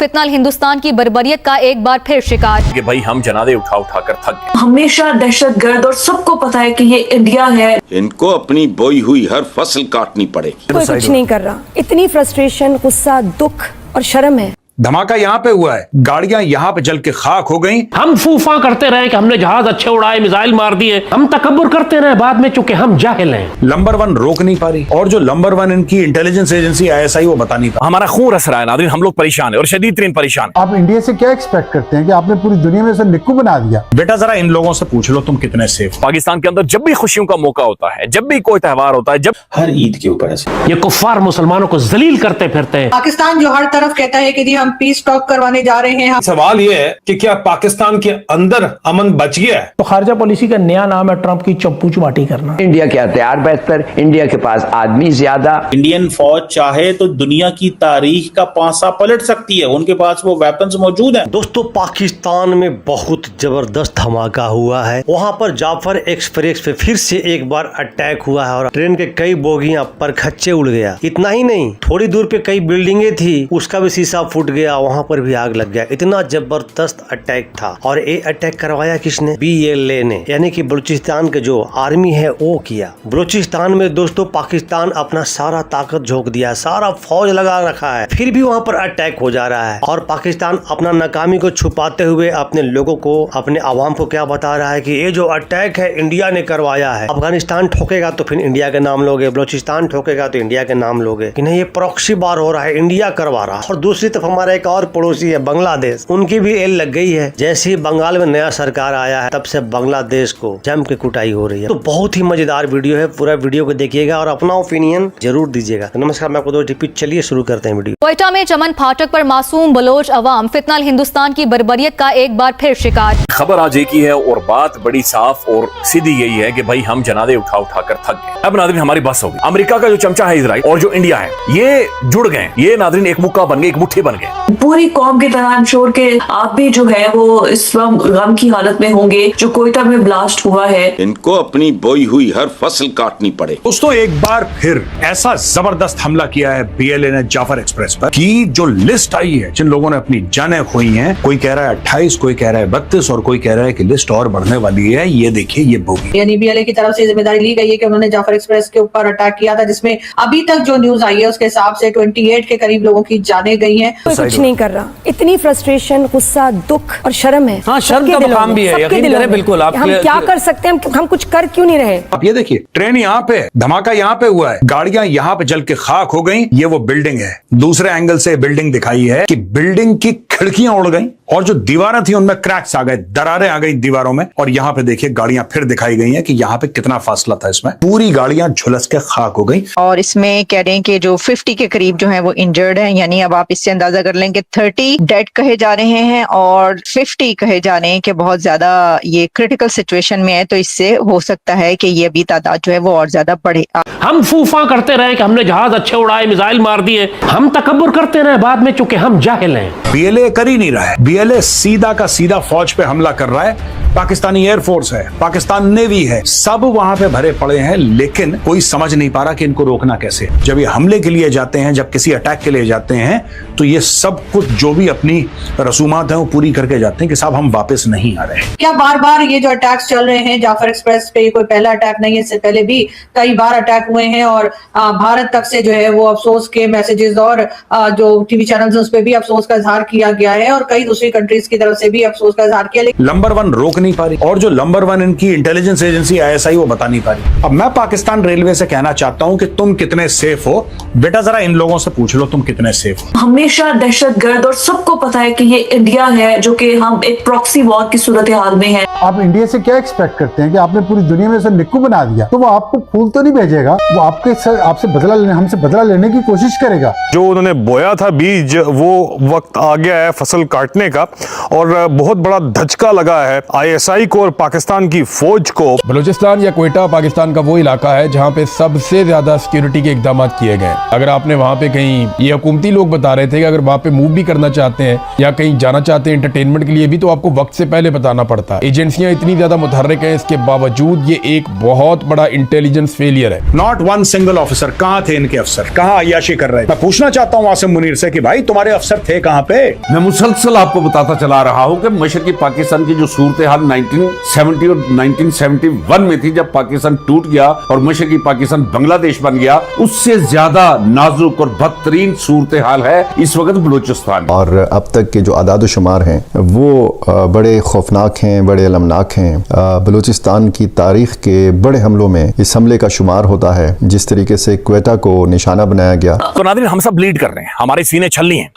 फितनाल हिंदुस्तान की बर्बरियत का एक बार फिर शिकार। कि भाई हम जनादे उठा उठा कर थक गए। हमेशा दहशतगर्द और सबको पता है कि ये इंडिया है। इनको अपनी बोई हुई हर फसल काटनी पड़ेगी। कोई कुछ नहीं कर रहा। इतनी फ्रस्ट्रेशन, गुस्सा, दुख और शर्म है। धमाका यहाँ पे हुआ है, गाड़ियां यहाँ पे जल के खाक हो गईं। हम फूफा करते रहे कि हमने जहाज अच्छे उड़ाए, मिसाइल मार दिए, हम तकब्बुर करते रहे बाद में चूंकि हम जाहिल हैं। नंबर 1 रोक नहीं पा रही और जो नंबर 1 इनकी इंटेलिजेंस एजेंसी ISI वो बता नहीं पा। हमारा खून रस रहा है नाज़रीन, हम लोग परेशान है और शदीद तरीन परेशान। आप इंडिया से क्या एक्सपेक्ट करते हैं कि आपने पूरी दुनिया में से निक्कू बना दिया? बेटा जरा इन लोगों से पूछ लो तुम कितने सेफ। पाकिस्तान के अंदर जब भी खुशियों का मौका होता है, जब भी कोई त्योहार होता है, जब हर ईद के ऊपर ऐसे ये कुफ्फार मुसलमानों को जलील करते फिरते हैं। पाकिस्तान जो हर तरफ कहता है कि जी हम पीस टॉक करवाने जा रहे हैं। सवाल ये है कि क्या पाकिस्तान के अंदर अमन बच गया है? तो खारजा पॉलिसी का नया नाम है ट्रंप की चप्पू चुमाटी करना। इंडिया के हथियार बेहतर, इंडिया के पास आदमी ज्यादा। इंडियन फौज चाहे तो दुनिया की तारीख का पासा पलट सकती है, उनके पास वो वेपन्स मौजूद हैं। दोस्तों, पाकिस्तान में बहुत जबरदस्त धमाका हुआ है। वहां पर जाफर एक्सप्रेस पे फिर से एक बार अटैक हुआ है और ट्रेन के कई बोगियां पर खच्चे उड़ गया। इतना ही नहीं, थोड़ी दूर पे कई बिल्डिंगे थी, उसका भी शीशा फूट गया, वहां पर भी आग लग गया। इतना जबरदस्त अटैक था। और ये अटैक करवाया किसने? BLA ने, यानी कि बलूचिस्तान के जो आर्मी है वो किया। बलूचिस्तान में दोस्तों पाकिस्तान अपना सारा ताकत झोंक दिया, सारा फौज लगा रखा है, फिर भी वहां पर अटैक हो जा रहा है। और पाकिस्तान अपना नाकामी को छुपाते हुए अपने लोगों को, अपने आवाम को क्या बता रहा है कि ये जो अटैक है इंडिया ने करवाया है। अफगानिस्तान ठोकेगा तो फिर इंडिया के नाम लोगे, बलूचिस्तान ठोकेगा तो इंडिया के नाम लोगे कि नहीं, ये प्रॉक्सी वार हो रहा है, इंडिया करवा रहा है। और दूसरी तरफ हमारा एक और पड़ोसी है बांग्लादेश, उनकी भी एल लग गई है। जैसे ही बंगाल में नया सरकार आया है तब से बांग्लादेश को जम के कुटाई हो रही है। तो बहुत ही मजेदार वीडियो है, पूरा वीडियो को देखिएगा और अपना ओपिनियन जरूर दीजिएगा। नमस्कार, मैं आपको रिपीट, चलिए शुरू करते हैं वीडियो। क्वेटा में चमन फाटक पर मासूम बलोच अवाम फितनाल हिंदुस्तान की बर्बरियत का एक बार फिर शिकार। खबर आज एक ही है और बात बड़ी साफ और सीधी यही है कि भाई हम जनादे उठा उठा कर थक गए। अब नाज़रीन हमारी बस होगी। अमेरिका का जो चमचा है इजराइल और जो इंडिया है, ये जुड़ गए। ये नाज़रीन एक मुक्का बन गए, एक मुट्ठी बन गए। पूरी कौम की तरह इंश्योर के आप भी जो है वो इस वक्त गम की हालत में होंगे जो कोयटा में ब्लास्ट हुआ है। इनको अपनी बोई हुई हर फसल काटनी पड़े। दोस्तों, एक बार फिर ऐसा जबरदस्त हमला किया है BLA ने जाफर एक्सप्रेस पर कि जो लिस्ट आई है जिन लोगों ने अपनी जानें खोई हैं, कोई कह रहा है 28, कोई कह रहा है 32 और कोई कह रहा है कि लिस्ट और बढ़ने वाली है। ये देखिए, ये बोगी। यानी BLA की तरफ से जिम्मेदारी ली गई है कि उन्होंने जाफर एक्सप्रेस के ऊपर अटैक किया था, जिसमें अभी तक जो न्यूज आई है उसके हिसाब से 28 के करीब लोगों की जानें गई हैं। कोई कुछ नहीं कर रहा। इतनी फ्रस्ट्रेशन, गुस्सा, दुख और शर्म है। हाँ, शर्म का मुकाम भी है, यकीन करें। बिल्कुल, आप हम क्या कर सकते हैं? हम कुछ कर क्यों नहीं रहे? आप ये देखिए, ट्रेन यहाँ पे, धमाका यहाँ पे हुआ है, गाड़ियां यहाँ पे जल के खाक हो गई। ये वो बिल्डिंग है। दूसरे एंगल से बिल्डिंग दिखाई है कि बिल्डिंग की खिड़कियां उड़ गई और जो दीवारें थी उनमें क्रैक्स आ गए, दरारें आ गई दीवारों में। और यहाँ पे देखिए गाड़ियां फिर दिखाई गई हैं कि यहाँ पे कितना फासला था। इसमें पूरी गाड़ियां झुलस के खाक हो गई। और इसमें कह रहे हैं कि जो 50 के करीब जो है वो इंजर्ड हैं, यानी अब आप इससे अंदाजा कर लें कि 30 डेड कहे जा रहे हैं और 50 कहे जा रहे हैं कि बहुत ज्यादा ये क्रिटिकल सिचुएशन में है। तो इससे हो सकता है कि ये भी तादाद जो है वो और ज्यादा बढ़े। हम फूफा करते रहे कि हमने जहाज अच्छे उड़ाए, मिसाइल मार दिए, हम तकब्बुर करते रहे बाद में चूंकि हम जाहिल हैं। BLA कर ही नहीं रहा है। BLA सीधा का सीधा फौज पे हमला कर रहा है। पाकिस्तानी एयरफोर्स है, पाकिस्तान नेवी है, सब वहां पे भरे पड़े हैं, लेकिन कोई समझ नहीं पा रहा कि इनको रोकना कैसे। जब ये हमले के लिए जाते हैं, जब किसी अटैक के लिए जाते हैं, तो ये सब कुछ जो भी अपनी रसूमात है वो पूरी करके जाते हैं कि साहब हम वापस नहीं आ रहे। क्या बार बार ये जो अटैक्स चल रहे हैं जाफर एक्सप्रेस पे, कोई पहला अटैक नहीं है, इससे पहले भी कई बार अटैक हुए हैं। और भारत तक से जो है वो अफसोस के मैसेजेस और जो TV चैनल्स उस पर भी अफसोस का इजहार किया गया है और कई दूसरी कंट्रीज की तरफ से भी अफसोस का इजहार किया। नंबर 1 रोक नहीं पा रही और जो नंबर 1 इनकी इंटेलिजेंस एजेंसी ISI वो बता नहीं पा रही। अब मैं पाकिस्तान रेलवे से कहना चाहता हूं कि तुम कितने सेफ हो। बेटा जरा इन लोगों से पूछ लो तुम कितने सेफ हो। हमेशा दहशतगर्द और सबको पता है कि ये इंडिया है जो कि हम एक प्रॉक्सी वॉर की सूरत हाल में है। आप इंडिया से क्या एक्सपेक्ट करते हैं कि आपने पूरी दुनिया में से निक्कू बना दिया? तो वो आपको फूल तो नहीं भेजेगा, वो आपसे बदला लेने, हमसे बदला लेने की कोशिश करेगा। जो उन्होंने बोया था बीज, वो वक्त आ गया है फसल काटने का, और बहुत बड़ा धचका लगा है ISI को और पाकिस्तान की फौज को। बलूचिस्तान या क्वेटा पाकिस्तान का वो इलाका है जहाँ पे सबसे ज्यादा सिक्योरिटी के इकदाम किए गए। अगर आपने वहाँ पे कहीं, ये हुकूमती लोग बता रहे थे कि अगर वहाँ पे मूव भी करना चाहते हैं या कहीं जाना चाहते हैं एंटरटेनमेंट के लिए भी, तो आपको वक्त से पहले बताना पड़ता है। एजेंसियां इतनी ज्यादा मुतहर्रिक हैं, इसके बावजूद ये एक बहुत बड़ा इंटेलिजेंस फेलियर है। Not one single officer. कहाँ थे इनके अफसर, कहाँ अय्याशी कर रहे थे? मैं पूछना चाहता हूँ आसिम मुनीर से कि भाई तुम्हारे अफसर थे कहाँ पे? मैं मुसलसल आपको बताता चला रहा हूँ कि मशरकी पाकिस्तान की जो सूरत हाल 1970 और 1971 में थी, जब पाकिस्तान टूट गया और मशरकी पाकिस्तान बांग्लादेश बन गया, उससे ज्यादा नाजुक और बदतरीन सूरत हाल है इस वक्त बलूचिस्तान। और अब तक के जो आदाद शुमार हैं वो बड़े खौफनाक हैं, बड़े अलमनाक हैं। बलूचिस्तान की तारीख के बड़े हमलों में इस हमले का शुमार होता है। जिस तरीके से क्वेटा को निशाना बनाया गया। तो नाज़रीन, हम सब लीड कर रहे हैं, हमारे सीने छलनी हैं,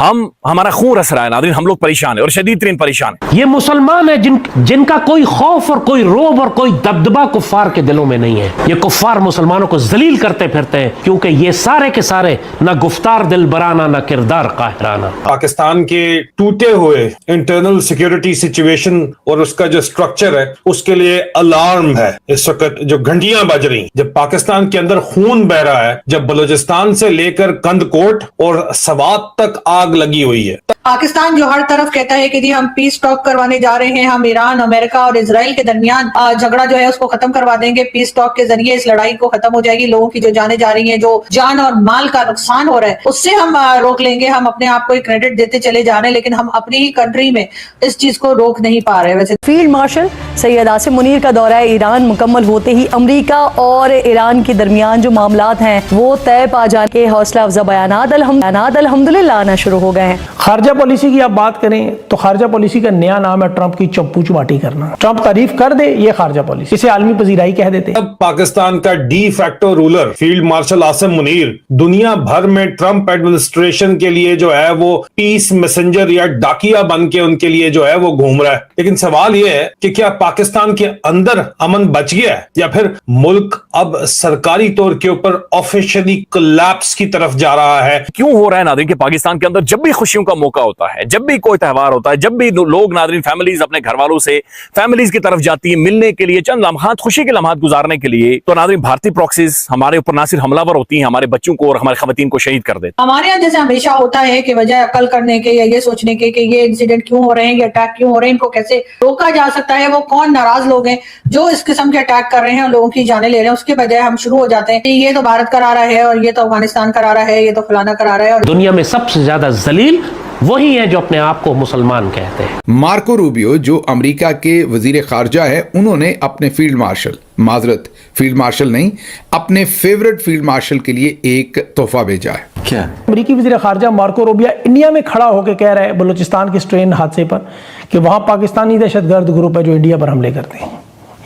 हमारा खून रस रहा है नाज़रीन, हम लोग परेशान है और शदीद तरीन परेशान है। ये मुसलमान है जिनका कोई खौफ और कोई रोब और कोई दबदबा कुफ्फार के दिलों में नहीं है। ये कुफ्फार मुसलमानों को जलील करते फिरते हैं, क्योंकि ये सारे के सारे न गुफ्तार दिल बराना न किरदार काहिराना। पाकिस्तान के टूटे हुए इंटरनल सिक्योरिटी सिचुएशन और उसका जो स्ट्रक्चर है, उसके लिए अलार्म है इस वक्त जो घंटियां बज रही। जब पाकिस्तान के अंदर खून बह रहा है, जब बलूचिस्तान से लेकर कंदकोट और सवात तक आग लगी हुई है। पाकिस्तान जो हर तरफ कहता है कि जी हम पीस टॉक करवाने जा रहे हैं, हम ईरान, अमेरिका और इजराइल के दरमियान झगड़ा जो है उसको खत्म करवा देंगे, पीस टॉक के जरिए इस लड़ाई को खत्म हो जाएगी, लोगों की जो जाने जा रही हैं, जो जान और माल का नुकसान हो रहा है उससे हम रोक लेंगे। हम अपने आप को एक क्रेडिट देते चले जा रहे हैं, लेकिन हम अपनी ही कंट्री में इस चीज को रोक नहीं पा रहे। वैसे फील्ड मार्शल सैयद आसिम मुनीर का दौरा ईरान मुकम्मल होते ही अमरीका और ईरान के दरमियान जो मामलात हैं वो तय पा जाने के हौसला अफजा बयानात अल्हम्दुलिल्लाह आना शुरू हो गए हैं। खारजा पॉलिसी की आप बात करें तो खारजा पॉलिसी का नया नाम है ट्रंप की चप्पू चुमाटी करना। ट्रंप तारीफ कर दे, ये खारजा पॉलिसी, इसे आलमी पजीराई कह देते। अब पाकिस्तान का de facto ruler field marshal Asim Munir दुनिया भर में ट्रंप एडमिनिस्ट्रेशन के लिए जो है वो पीस मैसेंजर या डाकिया बन के उनके लिए जो है वो घूम रहा है। लेकिन सवाल ये है कि क्या पाकिस्तान के अंदर अमन बच गया है या फिर मुल्क अब सरकारी तौर के ऊपर ऑफिशियली कोलैप्स की तरफ जा रहा है? क्यों हो रहा है नाज़रीन कि पाकिस्तान के अंदर जब भी खुशियों का मौका होता है, जब भी कोई त्यौहार होता है, जब भी लोग नाज़रीन फैमिलीज अपने घर वालों से फैमिलीज की तरफ जाती है मिलने के लिए, चंद लम्हात खुशी के लम्हात गुजारने के लिए, तो नाज़रीन भारतीय प्रॉक्सीज हमारे ऊपर ना सिर्फ हमलावर होती हैं, हमारे बच्चों को और हमारे खवातीन को शहीद कर देते। हमारे यहाँ जैसे हमेशा होता है कि वजह अकल करने के या ये सोचने के कि ये इंसिडेंट क्यों हो रहे हैं, ये अटैक क्यों हो रहे हैं, इनको कैसे रोका जा सकता है, वो कौन नाराज लोग हैं जो इस किस्म के अटैक कर रहे हैं और लोगों की जाने ले रहे हैं, उसके बजाय हम शुरू हो जाते हैं कि ये तो भारत करा रहा है और ये तो अफगानिस्तान करा रहा है, ये तो फलाना करा रहा है। और दुनिया में सबसे ज्यादा जलील वही है जो अपने आप को मुसलमान कहते हैं। मार्को रूबियो जो अमेरिका के वजीर खारजा है, उन्होंने अपने फील्ड मार्शल नहीं, अपने फेवरेट फील्ड मार्शल के लिए एक तोहफा भेजा है। क्या अमेरिकी वजीर खारजा मार्को रूबियो इंडिया में खड़ा होकर कह रहा है बलूचिस्तान के ट्रेन हादसे पर कि वहां पाकिस्तानी दहशतगर्द ग्रुप है जो इंडिया पर हमले करते हैं।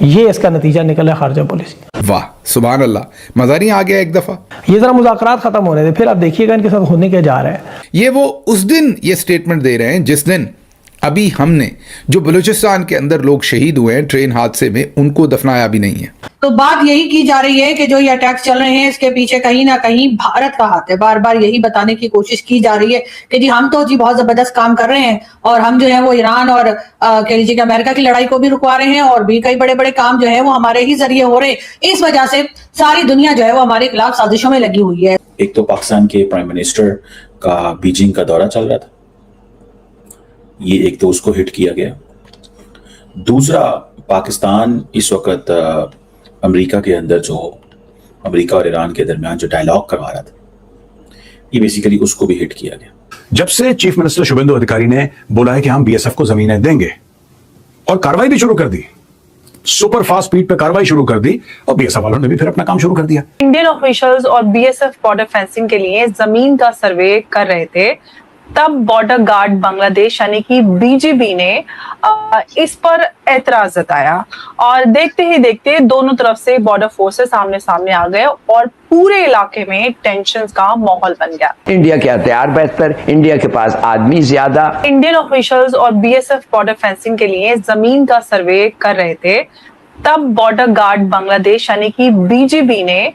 ये इसका नतीजा निकला खारजा पॉलिसी। वाह सुभान अल्लाह, मजा नहीं आ गया एक दफा। ये जरा मुज़ाकरात खत्म होने थे, फिर आप देखिएगा इनके साथ होने के जा रहा है। ये वो उस दिन ये स्टेटमेंट दे रहे हैं जिस दिन अभी हमने जो बलूचिस्तान के अंदर लोग शहीद हुए हैं ट्रेन हादसे में, उनको दफनाया भी नहीं है। तो बात यही की जा रही है कि जो ये अटैक्स चल रहे हैं इसके पीछे कहीं ना कहीं भारत का हाथ है। बार बार यही बताने की कोशिश की जा रही है कि जी हम तो जी बहुत जबरदस्त काम कर रहे हैं और हम जो है वो ईरान और कह लीजिए कि अमेरिका की लड़ाई को भी रुकवा रहे हैं और भी कई बड़े बड़े काम जो है वो हमारे ही जरिए हो रहे हैं। इस वजह से सारी दुनिया जो है वो हमारे खिलाफ साजिशों में लगी हुई है। एक तो पाकिस्तान के प्राइम मिनिस्टर का बीजिंग का दौरा चल रहा था, ये एक तो उसको हिट किया गया। दूसरा, पाकिस्तान इस वक्त अमेरिका के अंदर जो अमेरिका और ईरान के दरमियान जो डायलॉग करवा रहा था, ये बेसिकली उसको भी हिट किया गया। जब से चीफ मिनिस्टर शुभेंदु अधिकारी ने बोला है कि हम बीएसएफ को जमीनें देंगे और कार्रवाई भी शुरू कर दी, सुपर फास्ट स्पीड पे कार्रवाई शुरू कर दी और बीएसएफ वालों ने भी फिर अपना काम शुरू कर दिया। इंडियन ऑफिशियल्स और बीएसएफ बॉर्डर फेंसिंग के लिए जमीन का सर्वे कर रहे थे, तब बॉर्डर गार्ड बांग्लादेश यानी कि बीजीबी ने इस पर एतराज जताया और देखते ही देखते दोनों तरफ से बॉर्डर फोर्सेस आमने सामने आ गए और पूरे इलाके में टेंशन का माहौल बन गया। इंडिया के हथियार बेहतर, इंडिया के पास आदमी ज्यादा। इंडियन ऑफिशियल्स और बीएसएफ बॉर्डर फेंसिंग के लिए जमीन का सर्वे कर रहे थे, तब बॉर्डर गार्ड बांग्लादेश यानी कि बीजीबी ने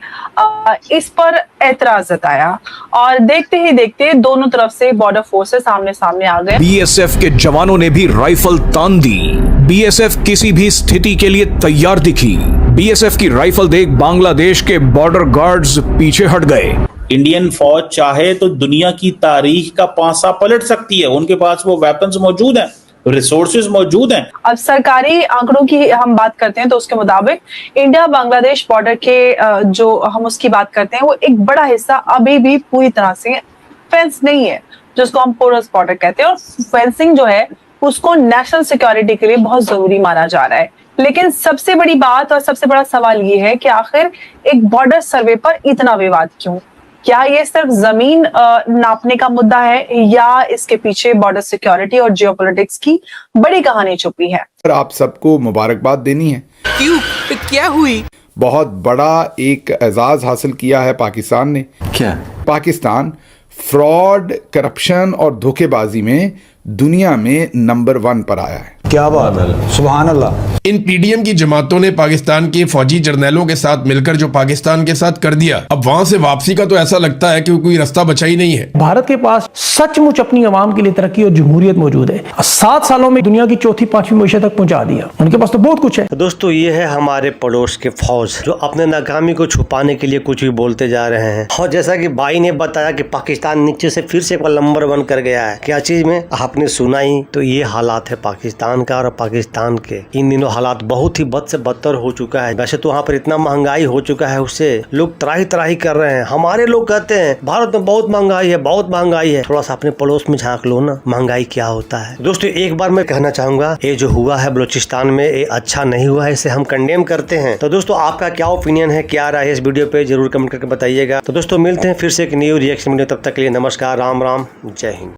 इस पर एतराज जताया और देखते ही देखते दोनों तरफ से बॉर्डर फोर्सेस सामने सामने आ गए। बीएसएफ के जवानों ने भी राइफल तान दी। बीएसएफ किसी भी स्थिति के लिए तैयार दिखी। बीएसएफ की राइफल देख बांग्लादेश के बॉर्डर गार्ड्स पीछे हट गए। इंडियन फौज चाहे तो दुनिया की तारीख का पासा पलट सकती है। उनके पास वो वेपन्स मौजूद हैं, रिसोर्सेज मौजूद हैं। अब सरकारी आंकड़ों की हम बात करते हैं तो उसके मुताबिक इंडिया बांग्लादेश बॉर्डर के जो हम उसकी बात करते हैं वो एक बड़ा हिस्सा अभी भी पूरी तरह से फेंस नहीं है, जिसको हम पोरस बॉर्डर कहते हैं। और फेंसिंग जो है उसको नेशनल सिक्योरिटी के लिए बहुत जरूरी माना जा रहा है। लेकिन सबसे बड़ी बात और सबसे बड़ा सवाल ये है कि आखिर एक बॉर्डर सर्वे पर इतना विवाद क्यों? क्या ये सिर्फ जमीन नापने का मुद्दा है या इसके पीछे बॉर्डर सिक्योरिटी और जियोपॉलिटिक्स की बड़ी कहानी छुपी है? आप सबको मुबारकबाद देनी है। क्यों? क्या हुई? बहुत बड़ा एक एजाज हासिल किया है पाकिस्तान ने। क्या? पाकिस्तान फ्रॉड, करप्शन और धोखेबाजी में दुनिया में नंबर 1 पर आया है। क्या बात है, सुभान अल्लाह। इन पीडीएम की जमातों ने पाकिस्तान के फौजी जर्नैलों के साथ मिलकर जो पाकिस्तान के साथ कर दिया, अब वहां से वापसी का तो ऐसा लगता है कि कोई रास्ता बचा ही नहीं है। भारत के पास सचमुच अपनी आवाम के लिए तरक्की और जमहूरियत मौजूद है। 7 सालों में दुनिया की 4थी 5वीं मईशत तक पहुंचा दिया। उनके पास तो बहुत कुछ है। तो दोस्तों, ये है हमारे पड़ोस के फौज जो अपने नाकामी को छुपाने के लिए कुछ भी बोलते जा रहे हैं। और जैसा कि भाई ने बताया कि पाकिस्तान नीचे से फिर से नंबर 1 कर गया है। क्या चीज में? आपने सुना ही, तो ये हालात है पाकिस्तान का और पाकिस्तान के। इन दिनों हालात बहुत ही बद से बदतर हो चुका है। वैसे तो वहाँ पर इतना महंगाई हो चुका है, उससे लोग त्राही त्राही कर रहे हैं। हमारे लोग कहते हैं भारत में बहुत महंगाई है, बहुत महंगाई है। थोड़ा सा अपने पड़ोस में झांक लो ना, महंगाई क्या होता है। दोस्तों, एक बार मैं कहना चाहूंगा, ये जो हुआ है बलूचिस्तान में, ये अच्छा नहीं हुआ है, इसे हम कंडेम करते हैं। तो दोस्तों, आपका क्या ओपिनियन है, क्या राय है इस वीडियो पे, जरूर कमेंट करके बताइएगा। तो दोस्तों, मिलते हैं फिर से एक न्यू रिएक्शन वीडियो। तब तक के लिए नमस्कार, राम राम, जय हिंद।